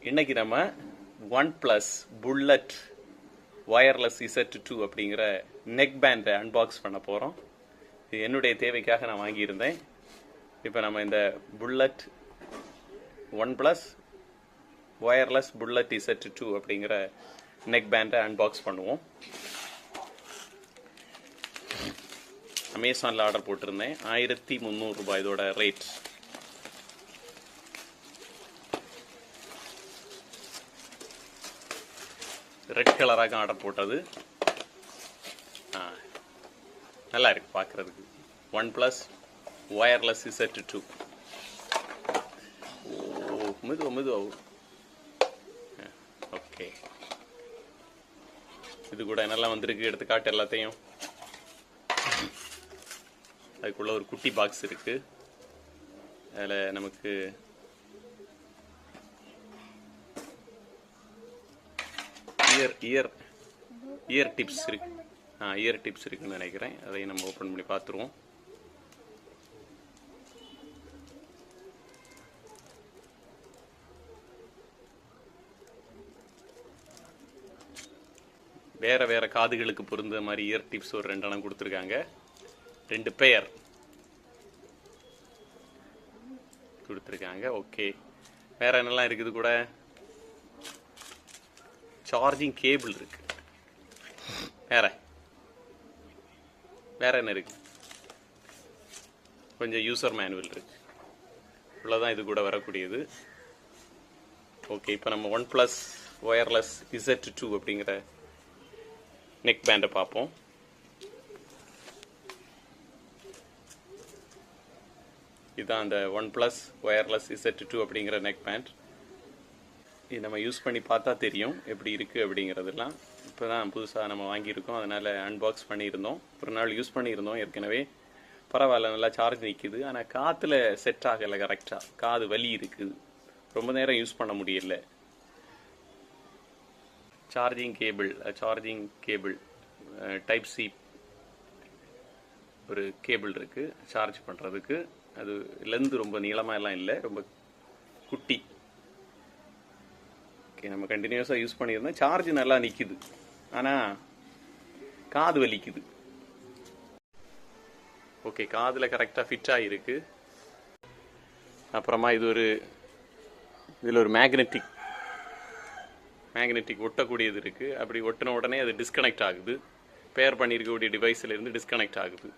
இன்னைக்கு நம்ம OnePlus bullet wireless Z2 அப்படிங்கிற நெக் பேண்டை அன்பாக்ஸ் பண்ண போகிறோம். இது என்னுடைய தேவைக்காக நான் வாங்கியிருந்தேன். இப்போ நம்ம இந்த bullet OnePlus wireless bullet Z2 அப்படிங்கிற நெக் பேண்டை அன்பாக்ஸ் பண்ணுவோம். அமேசானில் ஆர்டர் போட்டிருந்தேன். 1300 ரூபாய் இதோட ரேட். ரெட் கலராக ஆர்டர் போட்டது. நல்லா இருக்கு பார்க்குறதுக்கு. OnePlus wireless Z2. மெதுவா ஓகே. இது கூட என்னெல்லாம் வந்திருக்கு எடுத்துக்காட்டு எல்லாத்தையும். அதுக்குள்ள ஒரு குட்டி பாக்ஸ் இருக்கு. அதில் நமக்கு இயர் டிப்ஸ் இருக்கு. இயர் டிப்ஸ் இருக்குன்னு நினைக்கிறேன். அதையும் நம்ம ஓப்பன் பண்ணி பார்த்துருவோம். வேற காதுகளுக்கு பொருந்த மாதிரி இயர் டிப்ஸ் ஒரு 2 எண்ணம் கொடுத்துருக்காங்க. 2 பேர் கொடுத்துருக்காங்க. ஓகே, வேற என்னெல்லாம் இருக்குது கூட? சார்ஜிங் கேபிள் இருக்கு. வேற என்ன இருக்கு? கொஞ்சம் யூசர் மேனுவல் இருக்கு. இவ்வளோதான் இது கூட வரக்கூடியது. ஓகே, இப்போ நம்ம OnePlus வயர்லெஸ் Z2 அப்படிங்கிற நெக் பேண்டை பார்ப்போம். இதுதான் அந்த OnePlus வயர்லெஸ் Z2 அப்படிங்கிற நெக் பேண்ட். இது நம்ம யூஸ் பண்ணி பார்த்தா தெரியும் எப்படி இருக்குது அப்படிங்கிறதுலாம். இப்போ தான் புதுசாக நம்ம வாங்கியிருக்கோம், அதனால் அன்பாக்ஸ் பண்ணியிருந்தோம். ஒரு நாள் யூஸ் பண்ணியிருந்தோம் ஏற்கனவே. பரவாயில்ல, நல்லா சார்ஜ் நிற்கிது. ஆனால் காற்றுல செட் ஆகலை கரெக்டாக. காது வலி இருக்குது, ரொம்ப நேரம் யூஸ் பண்ண முடியல. சார்ஜிங் கேபிள் டைப் சி ஒரு கேபிள் இருக்குது சார்ஜ் பண்ணுறதுக்கு. அது லென்த் ரொம்ப நீளமாக எல்லாம் இல்லை, ரொம்ப குட்டி. ஓகே, நம்ம கண்டினியூஸாக யூஸ் பண்ணியிருந்தோம். சார்ஜ் நல்லா நிற்கிது, ஆனால் காது வலிக்குது. ஓகே, காதில் கரெக்டாக ஃபிட் ஆகிருக்கு. அப்புறமா இதில் ஒரு மேக்னெட்டிக் ஒட்டக்கூடியது இருக்குது. அப்படி ஒட்டின உடனே அது டிஸ்கனெக்ட் ஆகுது. பேர் பண்ணியிருக்கக்கூடிய டிவைஸில் இருந்து டிஸ்கனெக்ட் ஆகுது.